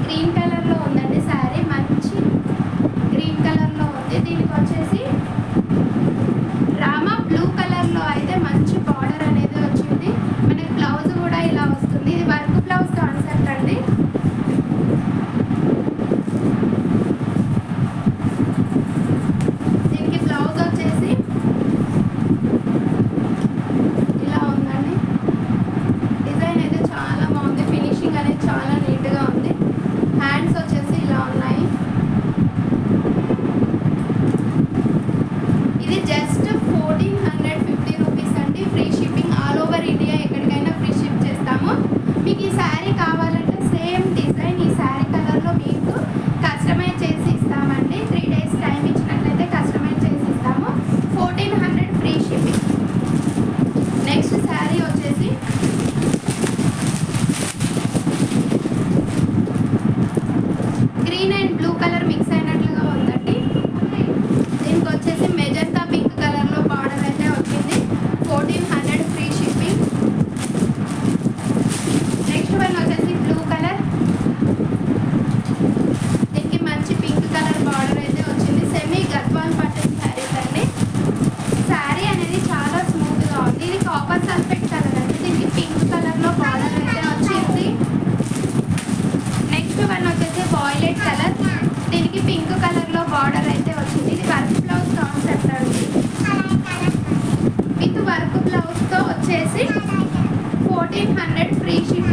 Green కలర్లో ఉందండి శారీ, మంచి గ్రీన్ కలర్లో ఉంది. దీనికి వచ్చేసి రామా బ్లూ కలర్లో అయితే మంచి బార్డర్ అనేది వచ్చింది. మనకి బ్లౌజ్ కూడా ఇలా వస్తుంది. ఇది వర్క్ బ్లౌజ్ కాన్సెప్ట్ అండి. దీనికి బ్లౌజ్ వచ్చేసి ఇలా ఉందండి. డిజైన్ అయితే చాలా బాగుంది. ఫినిషింగ్ అనేది చాలా నీట్గా ఉంది. హ్యాండ్స్ వచ్చేసి ఇలా ఉన్నాయి. ఇది జస్ట్ 1450 రూపీస్ అండి. Free shipping, all over India ఎక్కడికైనా ఫ్రీ షిప్ చేస్తాము. మీకు ఈ శారీ కావాలంటే సేమ్ డిజైన్ ఈ శారీ కలర్లో మీకు కస్టమైజ్ చేసి ఇస్తామండి. 3 డేస్ టైం ఇచ్చినట్లయితే కస్టమైజ్ చేసి ఇస్తాము. 1400 ఫ్రీ షిప్పింగ్. నెక్స్ట్ శారీ వచ్చేసి green and blue colour mix అయినట్లుగా ఉందండి. దీనికి వచ్చేసి మెజంతా పింక్ కలర్లో బార్డర్ అయితే వచ్చింది. 1400 ఫ్రీ షిప్పింగ్. నెక్స్ట్ వన్ వచ్చేసి బ్లూ కలర్. దీనికి మంచి పింక్ కలర్ బార్డర్ అయితే వచ్చింది. సెమీ గద్వాల్ పట్టన్ శారీస్ అండి. శారీ అనేది చాలా స్మూత్గా ఉంది. ఇది కాపర్ సల్ఫేట్ కలర్ అండి. దీనికి పింక్ కలర్లో బార్డర్ అయితే వచ్చింది. నెక్స్ట్ వన్ వచ్చేసి వాయిలెట్ కలర్. దీనికి పింక్ కలర్లో బార్డర్ అయితే వచ్చింది. ఇది వర్క్ బ్లౌజ్ కాన్సెప్ట్ అండి. విత్ వర్క్ బ్లౌజ్తో వచ్చేసి 1400 ఫ్రీ షిప్